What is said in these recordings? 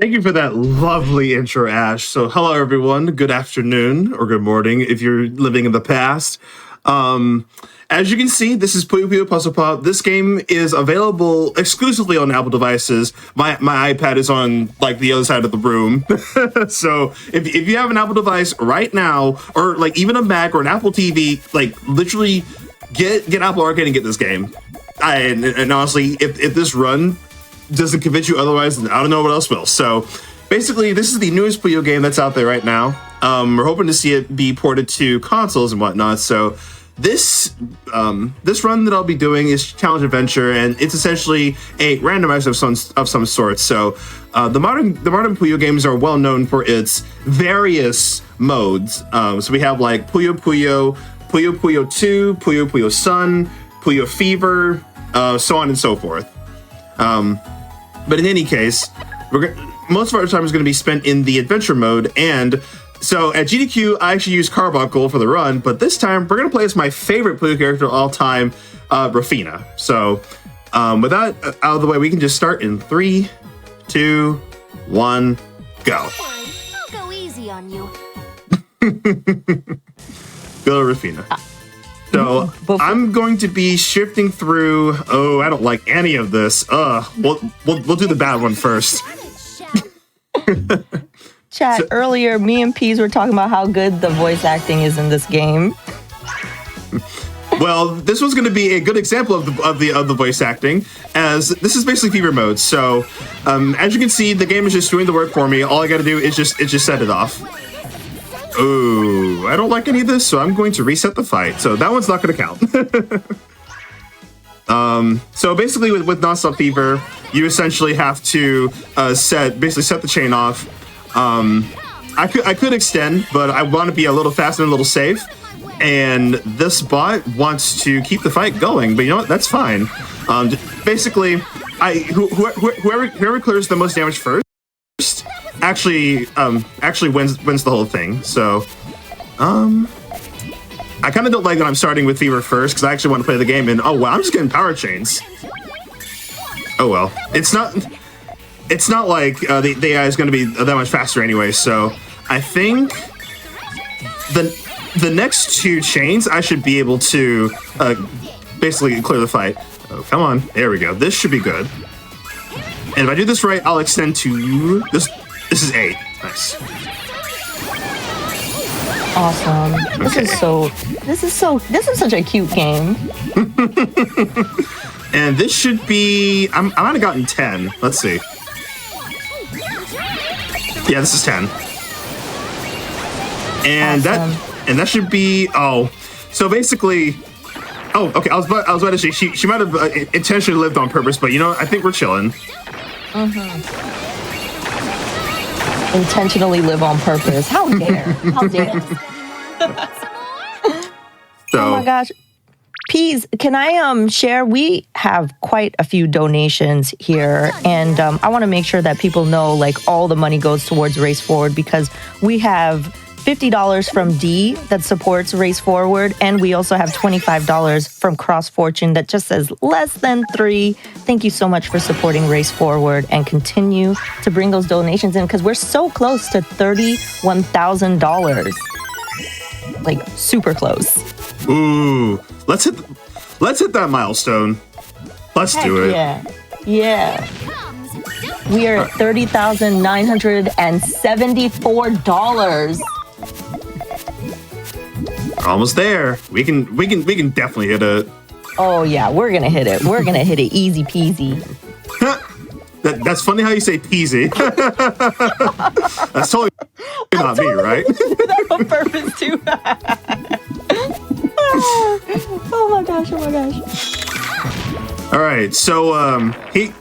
Thank you for that lovely intro, Ash. So, hello, everyone. Good afternoon or good morning if you're living in the past. As you can see, this is Puyo Puyo Puzzle Pop. This game is available exclusively on Apple devices. My iPad is on like the other side of the room. So if you have an Apple device right now, or like even a Mac or an Apple TV, like literally get Apple Arcade and get this game. And honestly, if this run doesn't convince you otherwise, then I don't know what else will. So basically, this is the newest Puyo game that's out there right now. We're hoping to see it be ported to consoles and whatnot. So this run that I'll be doing is Challenge Adventure, and it's essentially a randomizer of some sort. So the modern Puyo games are well known for its various modes. So we have like Puyo Puyo, Puyo Puyo 2, Puyo Puyo Sun, Puyo Fever, so on and so forth. But in any case, most of our time is going to be spent in the adventure mode, and so at GDQ, I actually used Carbuncle for the run, but this time we're going to play as my favorite Puyo character of all time, Rafina. So with that out of the way, we can just start in 3, 2, 1, go. I'll go easy on you. Go, Rafina. So I'm going to be shifting through. Oh, I don't like any of this. We'll do the bad one first. Chat, earlier, me and Peas were talking about how good the voice acting is in this game. Well, this one's going to be a good example of the voice acting, as this is basically fever mode. So, as you can see, the game is just doing the work for me. All I got to do is just set it off. Oh, I don't like any of this, so I'm going to reset the fight. So that one's not going to count. So basically, with Nonstop Fever, you essentially have to set the chain off. I could extend, but I want to be a little fast and a little safe. And this bot wants to keep the fight going, but you know what? That's fine. Basically, whoever clears the most damage first actually wins the whole thing. So, I kind of don't like that I'm starting with Fever first because I actually want to play the game. And oh wow, I'm just getting power chains. Oh well, it's not like the AI is going to be that much faster anyway. So I think the next 2 chains I should be able to basically clear the fight. Oh come on, there we go. This should be good. And if I do this right, I'll extend to this. This is 8. Nice. Awesome. Okay. This is such a cute game. And this should be. I might have gotten 10. Let's see. Yeah, this is 10. And awesome. that should be. Oh, so basically. Oh, okay. I was about to say she might have intentionally lived on purpose, but you know, I think we're chilling. Intentionally live on purpose. How dare? How dare? So, oh my gosh. Peas, can I share? We have quite a few donations here, and I want to make sure that people know like all the money goes towards Race Forward, because we have $50 from D that supports Race Forward, and we also have $25 from Cross Fortune that just says less than 3. Thank you so much for supporting Race Forward, and continue to bring those donations in because we're so close to $31,000. Like super close. ooh, let's hit that milestone. Let's do it. Yeah. We are at $30,974. Almost there. We can definitely hit it. Oh yeah, we're gonna hit it. We're gonna hit it easy peasy. That's funny how you say peasy. That's totally not me, right? Do that on purpose too. Oh my gosh! All right, so I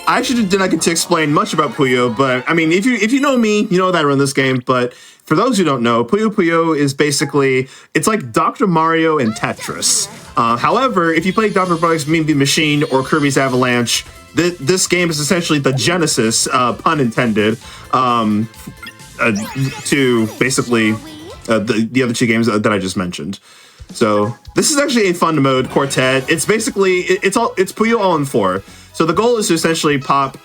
actually did not get to explain much about Puyo, but I mean, if you know me, you know that I run this game. But for those who don't know, Puyo Puyo is basically, it's like Dr. Mario and Tetris. However, if you play Dr. Bugs Mean Bean Machine or Kirby's Avalanche, this game is essentially the genesis, pun intended, to basically the other 2 games that I just mentioned. So this is actually a fun mode, Quartet. It's basically it's Puyo all in 4. So the goal is to essentially pop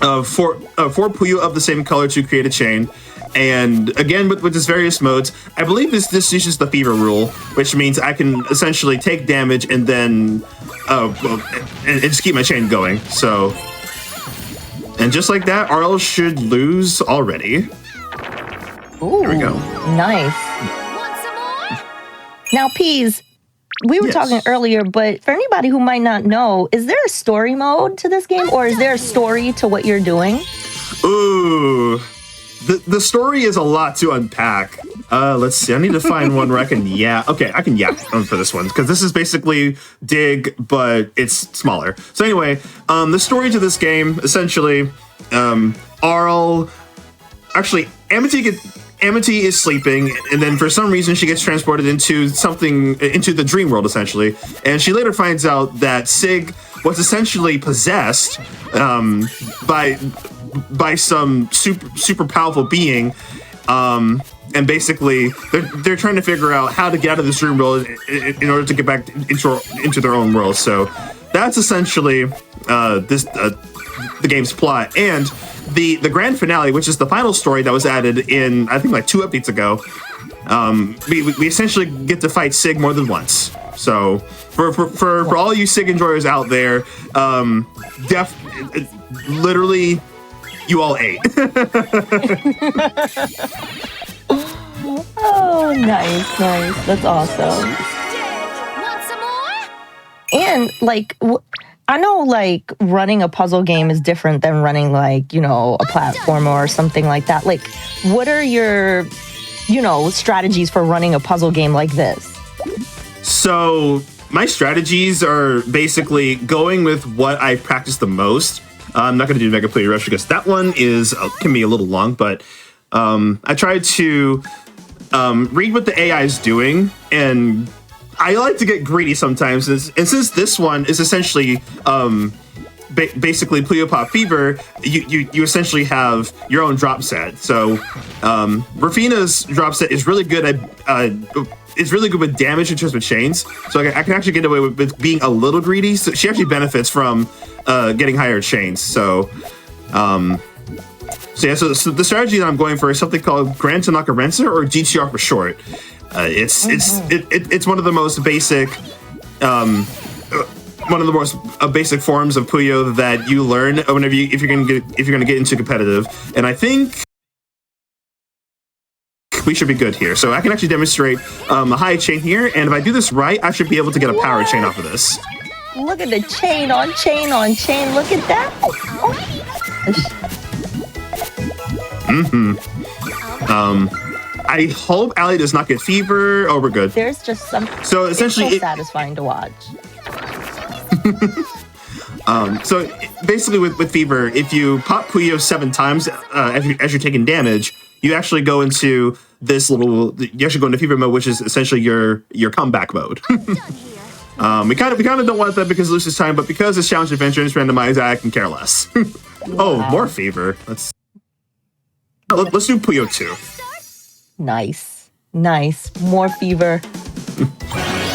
four Puyo of the same color to create a chain. And again, with its various modes, I believe this uses the fever rule, which means I can essentially take damage and then and just keep my chain going. So, and just like that, RL should lose already. Ooh, there we go. Nice. Want some more? Now, Peas, we were Yes. talking earlier, but for anybody who might not know, is there a story mode to this game, or is there a story to what you're doing? Ooh. The story is a lot to unpack. Let's see. I need to find one where I can Okay, I can for this one because this is basically Dig, but it's smaller. So anyway, the story to this game essentially, Arl. Actually, Amity is sleeping, and then for some reason she gets transported into the dream world essentially, and she later finds out that Sig was essentially possessed by some super powerful being, and basically they're trying to figure out how to get out of this dream world in order to get back into their own world. So that's essentially the game's plot, and the grand finale, which is the final story that was added in I think like 2 updates ago. We essentially get to fight Sig more than once. So for all you Sig enjoyers out there, literally. You all ate. Oh, nice. That's awesome. Want some more? And like, I know like running a puzzle game is different than running like, a platformer or something like that. Like, what are your, strategies for running a puzzle game like this? So my strategies are basically going with what I practice the most. I'm not going to do Mega Play Rush because that one can be a little long, but I try to read what the AI is doing, and I like to get greedy sometimes. And since this one is essentially basically Puyo Pop Fever, you essentially have your own drop set. So Rafina's drop set is really good at it's really good with damage in terms of chains. So I can actually get away with being a little greedy. So she actually benefits from getting higher chains. So so the strategy that I'm going for is something called Grand Tanaka Rensa, or GTR for short. It's one of the most basic basic forms of Puyo that you learn whenever if you're gonna get into competitive. And I think we should be good here. So I can actually demonstrate a high chain here, and if I do this right, I should be able to get a power chain off of this. Look at the chain on chain on chain. Look at that. I hope Allie does not get fever. Oh, we're good. There's just some. So essentially, it's so satisfying to watch. So basically, with fever, if you pop Puyo 7 times as you're taking damage, you actually go into this little. You actually go into fever mode, which is essentially your comeback mode. We kind of don't want that because it loses time, but because it's challenge adventure and it's randomized, I can care less. Oh, more fever. Let's do Puyo 2. Nice. More fever.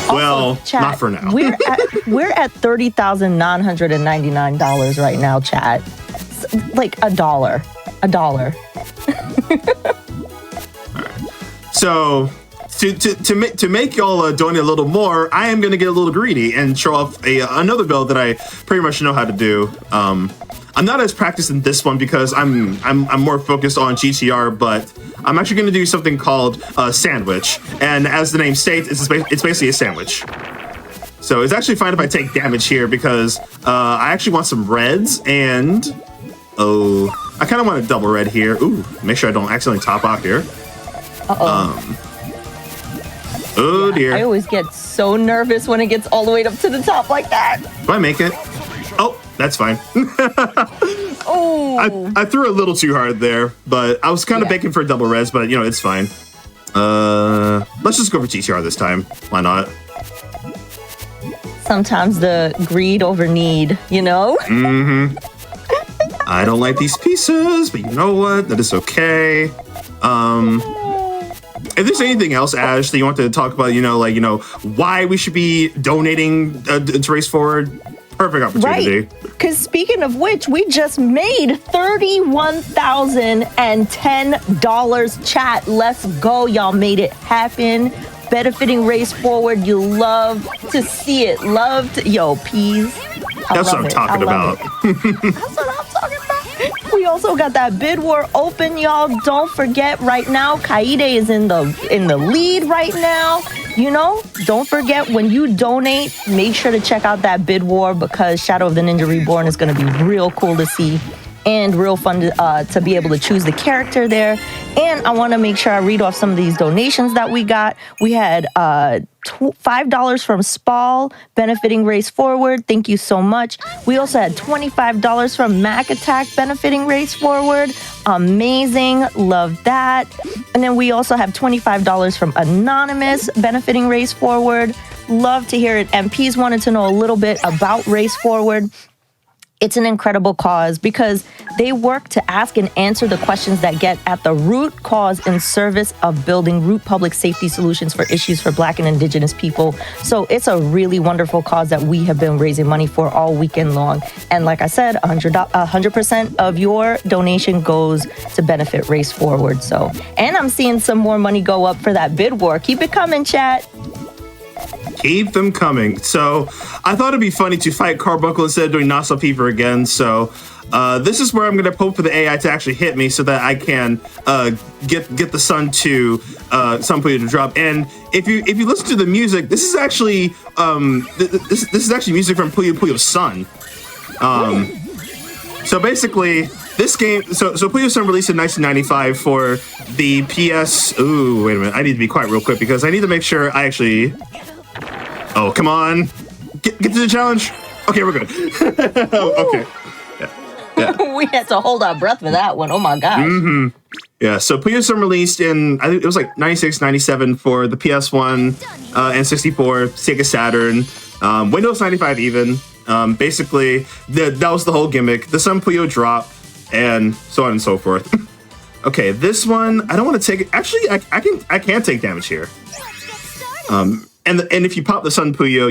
Well, Also, chat, not for now. we're at $30,999 right now, chat. Like $1. So to make y'all donate a little more, I am going to get a little greedy and show off another build that I pretty much know how to do. I'm not as practiced in this one because I'm more focused on GTR, but I'm actually going to do something called Sandwich. And as the name states, it's basically a sandwich. So it's actually fine if I take damage here because I actually want some reds, and I kind of want a double red here. Ooh, make sure I don't accidentally top off here. Oh dear. I always get so nervous when it gets all the way up to the top like that. Do I make it? Oh, that's fine. Oh. I threw a little too hard there, but I was kind of banking for a double res, but it's fine. Let's just go for GTR this time. Why not? Sometimes the greed over need, Mm-hmm. I don't like these pieces, but you know what? That is okay. If there's anything else, Ash, that you want to talk about, why we should be donating to Race Forward, Perfect opportunity. Right. Because speaking of which, we just made $31,010. Chat, let's go. Y'all made it happen. Benefiting Race Forward. You love to see it. Yo, Peas. That's what I'm talking about. That's what I'm talking about. We also got that bid war open, y'all. Don't forget, right now, Kaide is in the lead right now. You know, don't forget, when you donate, make sure to check out that bid war, because Shadow of the Ninja Reborn is going to be real cool to see and real fun to be able to choose the character there. And I want to make sure I read off some of these donations that we got. We had $5 from Spall, benefiting Race Forward. Thank you so much. We also had $25 from Mac Attack, benefiting Race Forward. Amazing. Love that. And then we also have $25 from Anonymous, benefiting Race Forward. Love to hear it. MPs wanted to know a little bit about Race Forward. It's an incredible cause because they work to ask and answer the questions that get at the root cause in service of building root public safety solutions for issues for Black and Indigenous people. So it's a really wonderful cause that we have been raising money for all weekend long. And like I said, 100% of your donation goes to benefit Race Forward. So, and I'm seeing some more money go up for that bid war. Keep it coming, chat. Keep them coming. So I thought it'd be funny to fight Carbuncle instead of doing Nostril Fever again. So this is where I'm going to hope for the AI to actually hit me so that I can get the Sun to Sun Puyo to drop. And if you listen to the music, this is actually this is actually music from Puyo Puyo's son. So basically, this game, so Puyo Sun released in 1995 for the PS. Ooh, wait a minute. I need to be quiet real quick because I need to make sure I actually. Oh, come on. Get to the challenge. Okay, we're good. Okay. Yeah. We had to hold our breath for that one. Oh my gosh. Mm-hmm. Yeah, so Puyo Sun released in, I think it was like 96, 97 for the PS1, N64, Sega Saturn, Windows 95 even. Basically, that was the whole gimmick. The Sun Puyo drop, and so on and so forth. Okay, this one, I don't want to take it. Actually, I can take damage here. And if you pop the Sun Puyo,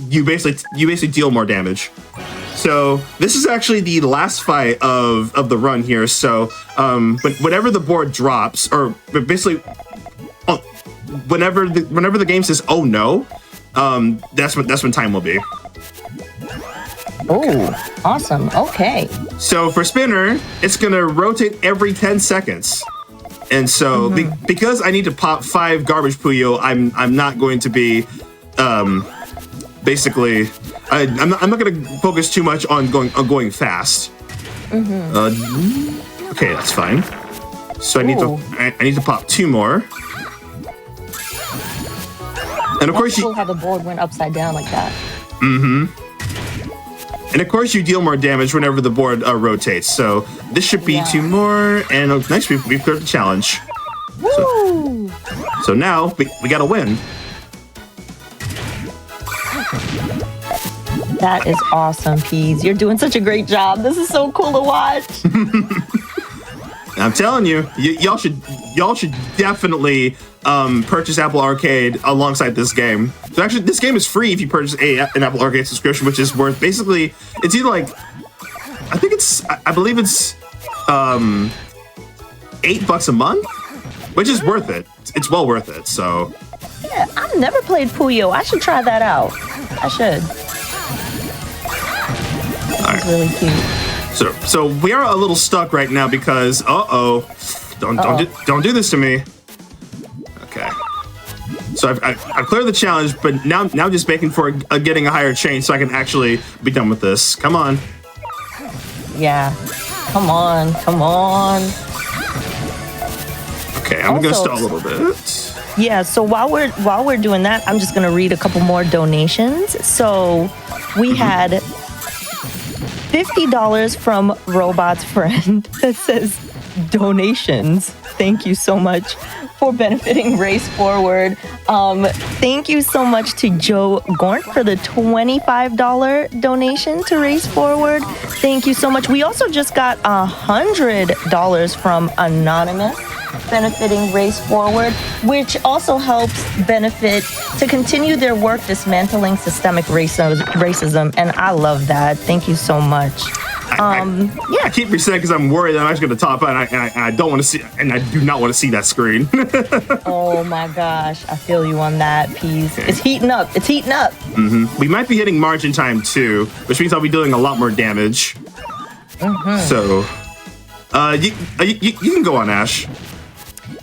you basically deal more damage. So this is actually the last fight of the run here. So whenever the board drops, or basically whenever the game says "oh no," that's when time will be. Oh, awesome. Okay. So for Spinner, it's gonna rotate every 10 seconds. And so, because I need to pop 5 garbage Puyo, I'm not going to be, basically, I'm not going to focus too much on going fast. Okay, that's fine. So I need to pop 2 more. And of course, cool how the board went upside down like that. And of course, you deal more damage whenever the board rotates. So this should be 2 more, and next we've cleared the challenge. Woo! So now we gotta win. That is awesome, Peas. You're doing such a great job. This is so cool to watch. I'm telling you, y'all should definitely purchase Apple Arcade alongside this game. So actually, this game is free if you purchase an Apple Arcade subscription, which is worth basically, it's either like, I believe it's $8 a month, which is worth it. It's well worth it. So yeah, I've never played Puyo. I should try that out. I should. It's really cute. So we are a little stuck right now because don't do this to me. Okay. So I've cleared the challenge, but now I'm just making for getting a higher chain so I can actually be done with this. Come on. Yeah. Come on. Okay, I'm gonna stall a little bit. Yeah. So while we're doing that, I'm just gonna read a couple more donations. So we had $50 from Robot's Friend that says donations. Thank you so much for benefiting Race Forward. Thank you so much to Joe Gornt for the $25 donation to Race Forward. Thank you so much. We also just got $100 from Anonymous. benefiting Race Forward, which also helps benefit to continue their work dismantling systemic racism. And I love that. Thank you so much. I keep resetting because I'm worried that I'm actually going to top out, and I don't want to see, and I do not want to see that screen. Oh my gosh, I feel you on that, Peas. Okay. It's heating up. It's heating up. We might be hitting margin time too, which means I'll be doing a lot more damage. So, you can go on, Ash.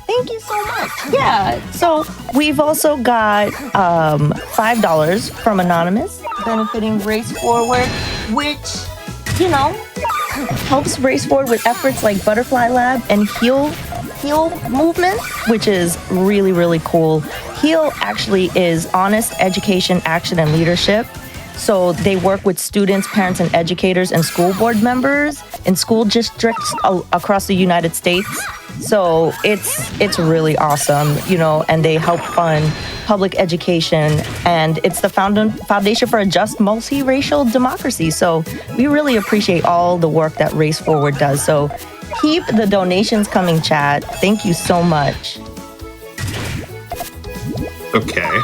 Thank you so much. Yeah. So we've also got $5 from Anonymous benefiting Race Forward, which, you know, helps Race Forward with efforts like Butterfly Lab and Heal movement, which is really, really cool. Heal actually is honest education, action, and leadership. So they work with students, parents, and educators and school board members in school districts across the United States. So it's really awesome, you know, and they help fund public education, and it's the foundation for a just multiracial democracy. So we really appreciate all the work that Race Forward does. So keep the donations coming, chat. Thank you so much. Okay.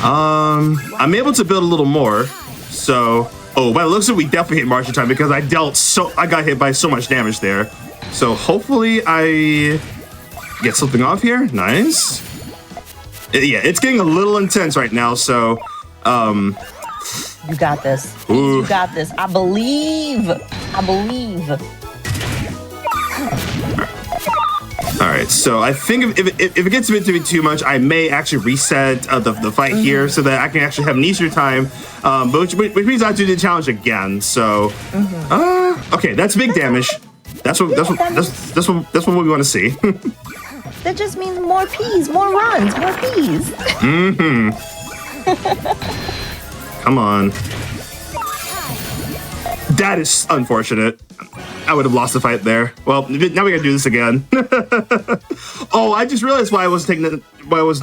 I'm able to build a little more. So, well, it looks like we definitely hit margin time because I got hit by so much damage there. So hopefully I get something off here. Nice. Yeah, it's getting a little intense right now. So, you got this. Ooh. You got this. I believe. All right, so I think if it gets a bit too much, I may actually reset the fight here so that I can actually have an easier time. But which means I have to do the challenge again. So, okay, that's big damage. That's what we want to see. That just means more P's, more runs, more P's. Come on. That is unfortunate. I would have lost the fight there. Well, now we gotta do this again. Oh, I just realized why I wasn't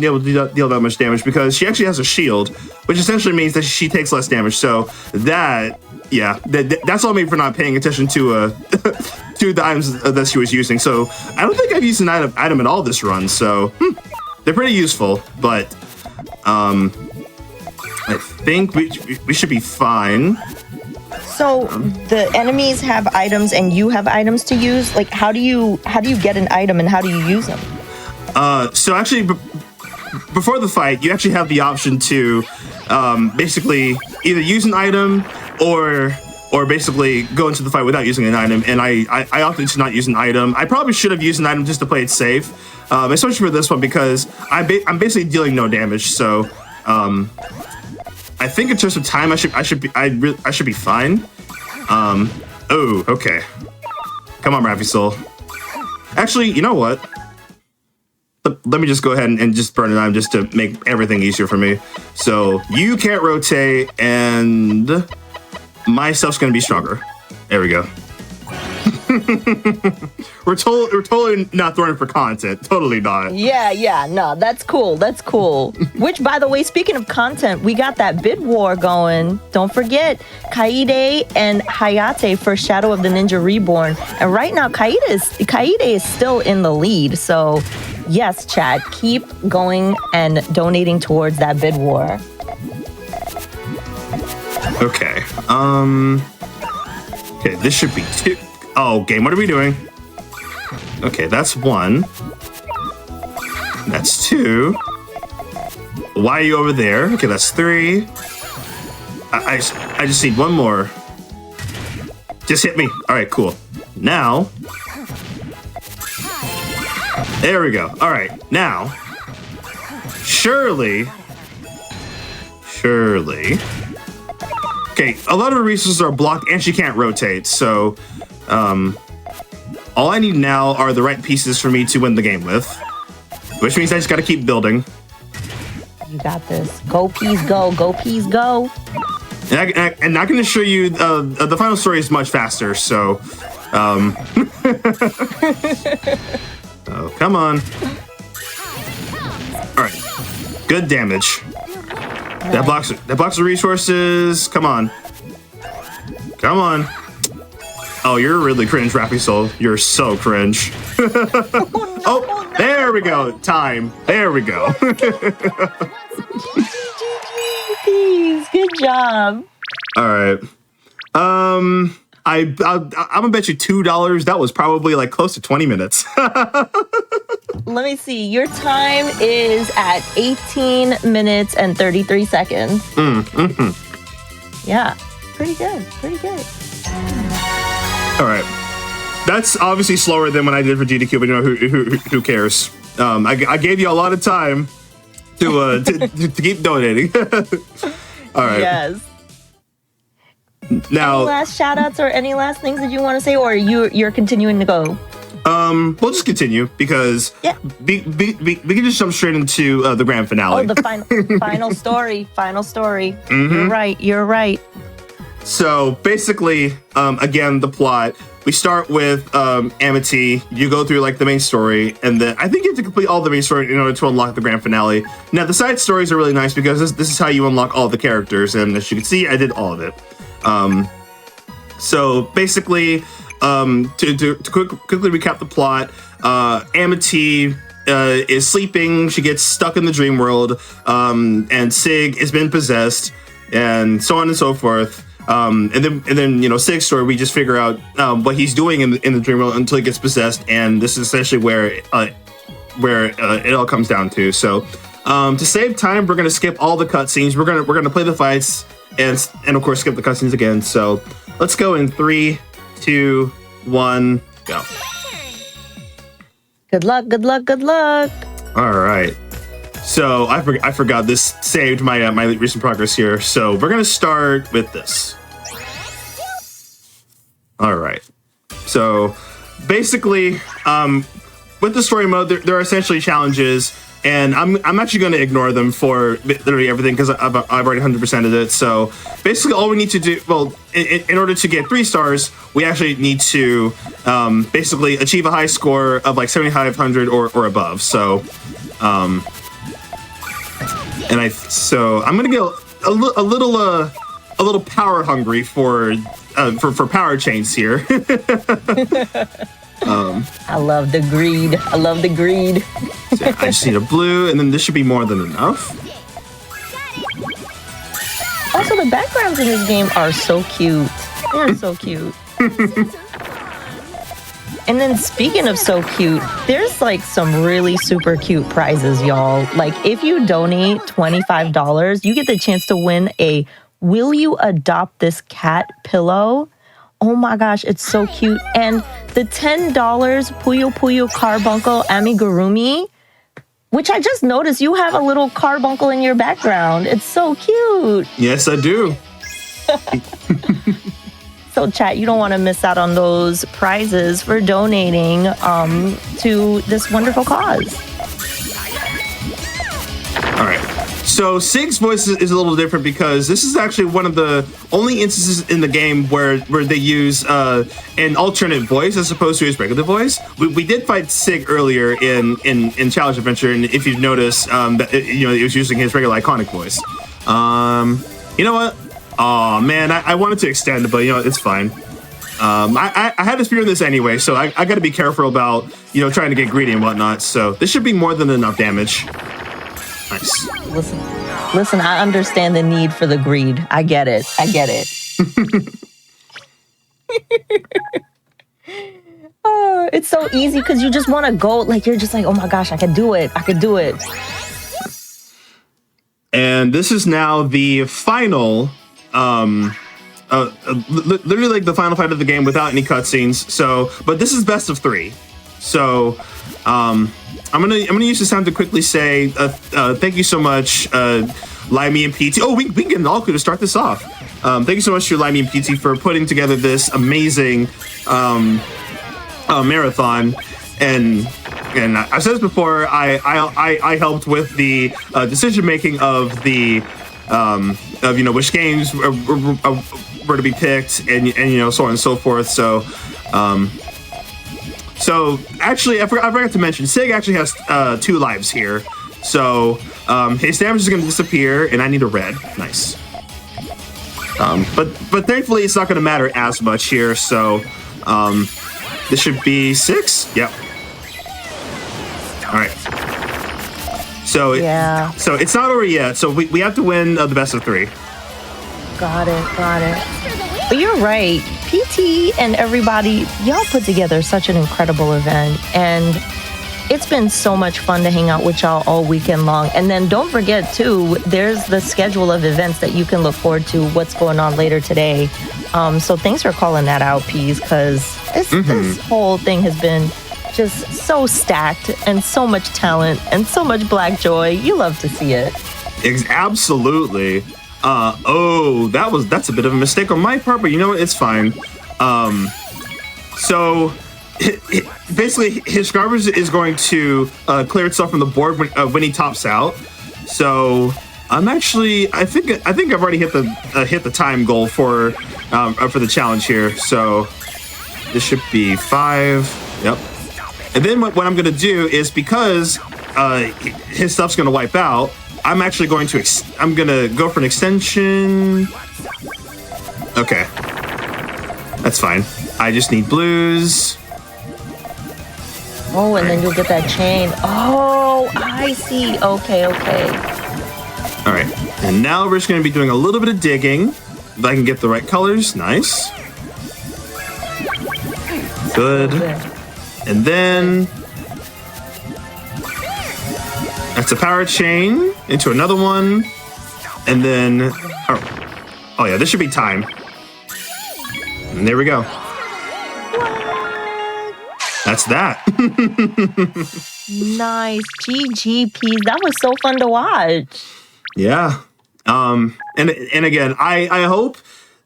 able to deal that much damage, because she actually has a shield, which essentially means that she takes less damage. So that's all me for not paying attention to to the items that she was using. So I don't think I've used an item at all this run. So they're pretty useful, but I think we should be fine. So the enemies have items and you have items to use. Like, how do you get an item and how do you use them? So actually, before the fight, you actually have the option to basically either use an item or basically go into the fight without using an item. And I opted to not use an item. I probably should have used an item just to play it safe, especially for this one, because I'm basically dealing no damage. So I think in terms of time, I should be fine. Oh, okay. Come on, Raffy Soul. Actually, you know what? Let me just go ahead and just burn it on just to make everything easier for me. So you can't rotate, and my stuff's gonna be stronger. There we go. We're totally not throwing for content. Totally not. Yeah, no, that's cool. Which, by the way, speaking of content, we got that bid war going. Don't forget, Kaede and Hayate for Shadow of the Ninja Reborn. And right now, Kaede is still in the lead. So, yes, chat, keep going and donating towards that bid war. Okay. Okay, this should be 2. Oh, game, what are we doing? Okay, that's 1. That's 2. Why are you over there? Okay, that's 3. I just need 1 more. Just hit me. All right, cool. Now. There we go. All right, now. Surely. Okay, a lot of her resources are blocked and she can't rotate, so all I need now are the right pieces for me to win the game with, which means I just gotta keep building. You got this. Go Peas go. Go Peas go. And I can assure you the final story is much faster, so oh, come on. All right, good damage. Nice. That blocks the resources. Come on. Oh, you're really cringe, Rappy Soul. You're so cringe. Oh Oh, there we go. Time. There we go. Please, good job. All right. I'm gonna bet you $2. That was probably like close to 20 minutes. Let me see. Your time is at 18 minutes and 33 seconds. Yeah, pretty good. Pretty good. All right. That's obviously slower than when I did for GDQ, but you know who cares? I gave you a lot of time to keep donating. All right. Yes. Now, Any last shout outs or any last things that you want to say, or you're continuing to go? we'll just continue because Yeah. we can just jump straight into the grand finale. Oh, the final story. Final story. You're right. So basically, again, the plot. We start with Amity. You go through like the main story, and then I think you have to complete all the main story in order to unlock the grand finale. Now, the side stories are really nice because this is how you unlock all the characters, and as you can see, I did all of it. So basically, to quickly recap the plot, Amity is sleeping. She gets stuck in the dream world, and Sig has been possessed, and so on and so forth. And then you know, Sig's story, we just figure out what he's doing in the dream world until he gets possessed, and this is essentially where it all comes down to. So to save time, we're gonna skip all the cutscenes. We're gonna play the fights and of course skip the cutscenes again. So let's go in 3, 2, 1, go. Good luck. All right. So I forgot this saved my my recent progress here. So we're gonna start with this. All right. So basically, with the story mode, there are essentially challenges, and I'm actually going to ignore them for literally everything because I've already 100%ed it. So basically, all we need to do, well, in order to get 3 stars, we actually need to basically achieve a high score of like 7,500 or above. So. So I'm gonna get a little power hungry for power chains here. I love the greed. So I just need a blue, and then this should be more than enough. Also, the backgrounds in this game are so cute. They're so cute. And then speaking of so cute, there's like some really super cute prizes, y'all. Like if you donate $25, you get the chance to win a Will You Adopt This Cat pillow? Oh my gosh, it's so cute. And the $10 Puyo Puyo Carbuncle Amigurumi, which I just noticed you have a little carbuncle in your background. It's so cute. Yes, I do. So chat, you don't want to miss out on those prizes for donating to this wonderful cause. All right. So Sig's voice is a little different because this is actually one of the only instances in the game where they use an alternate voice as opposed to his regular voice. We did fight Sig earlier in Challenge Adventure, and if you've noticed, that he was using his regular iconic voice. You know what? Oh man, I wanted to extend, but it's fine. I had this fear in this anyway, so I got to be careful about trying to get greedy and whatnot. So this should be more than enough damage. Nice. Listen. I understand the need for the greed. I get it. Oh, it's so easy because you just want to go. Like you're just like, oh my gosh, I could do it. And this is now the final. Literally like the final fight of the game without any cutscenes. So, but this is best of 3. So, I'm gonna use this time to quickly say thank you so much, Limey and PT. Oh, we can get an Alku to start this off. Thank you so much to Limey and PT for putting together this amazing marathon. And I've said this before. I helped with the decision making of the which games were to be picked and so on and so forth. So actually I forgot to mention Sig actually has 2 lives here. So his damage is going to disappear, and I need a red. Nice. But thankfully it's not going to matter as much here. So this should be 6. Yep. right. So Yeah. So it's not over yet. So we have to win the best of 3. Got it. For the win. But you're right. PT and everybody, y'all put together such an incredible event. And it's been so much fun to hang out with y'all all weekend long. And then don't forget, too, there's the schedule of events that you can look forward to, what's going on later today. So thanks for calling that out, Peas, because this whole thing has been just so stacked and so much talent and so much black joy. You love to see it. Absolutely. That's a bit of a mistake on my part, but you know what? It's fine. So basically, his garbage is going to clear itself from the board when he tops out. So I'm actually, I think I've already hit the time goal for the challenge here. So this should be 5. Yep. And then what I'm gonna do is, because his stuff's gonna wipe out, I'm actually going to I'm gonna go for an extension. Okay, that's fine. I just need blues. Oh, and then you'll get that chain. Oh, I see. Okay. All right, and now we're just gonna be doing a little bit of digging. If I can get the right colors, nice. Good. And then that's a power chain into another one. And then, oh yeah, this should be time. And there we go. That's that. Nice. GGP. That was so fun to watch. Yeah. And again, I hope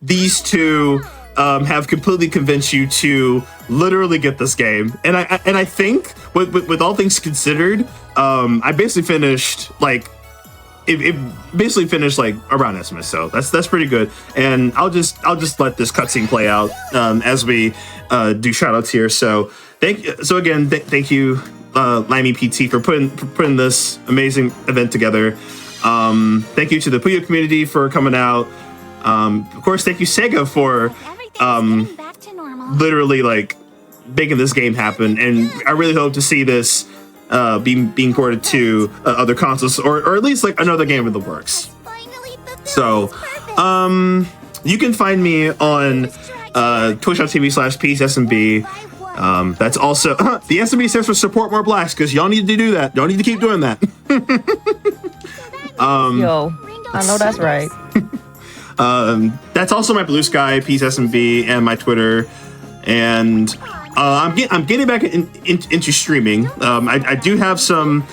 these two have completely convinced you to literally get this game. And I think with all things considered, I basically finished it basically finished like around Esmus, so that's pretty good. And I'll just let this cutscene play out as we do shoutouts here. So thank you, Limey PT, for putting this amazing event together. Thank you to the Puyo community for coming out. Of course, thank you Sega for Everything's getting back to normal. literally like making this game happen, and I really hope to see this being ported to other consoles, or at least like another game in the works. Finally fulfilled So its purpose. you can find me on twitch.tv/PSSMB. That's also the SMB stands for support more blacks, because y'all need to do that. Y'all need to keep doing that. Yo, I know that's right. That's also my Blue Sky, PSSMB, and my Twitter. And I'm getting back into streaming. I do have some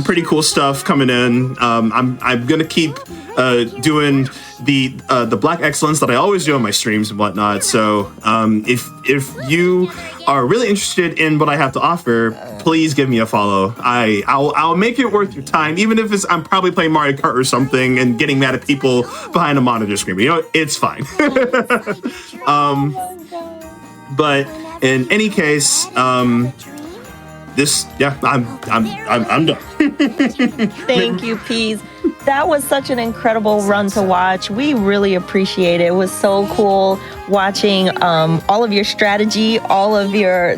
pretty cool stuff coming in. I'm gonna keep doing the Black Excellence that I always do on my streams and whatnot. So if you are really interested in what I have to offer, please give me a follow. I'll make it worth your time, even if I'm probably playing Mario Kart or something and getting mad at people behind a monitor screaming. You know, it's fine. But in any case, I'm done. Thank you, Peas. That was such an incredible run to watch. We really appreciate it. It was so cool watching all of your strategy, all of your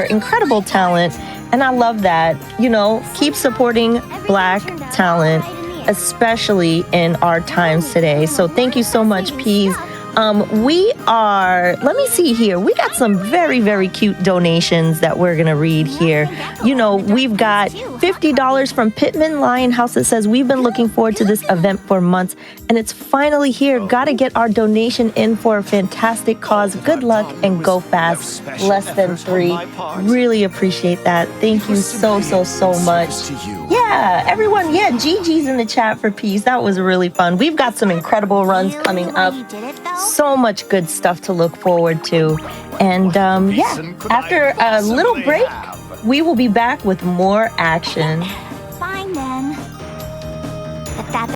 incredible talent. And I love that. You know, keep supporting Black talent, especially in our times today. So thank you so much, Peas. Let me see here. We got some very, very cute donations that we're going to read here. You know, we've got $50 from Pittman Lionhouse that says, we've been looking forward to this event for months, and it's finally here. Got to get our donation in for a fantastic cause. Good luck and go fast. Less than 3. Really appreciate that. Thank you so much. Yeah, everyone. Yeah, GG's in the chat for Peace. That was really fun. We've got some incredible runs coming up. So much good stuff to look forward to. And after a little break, we will be back with more action. Fine then. But that's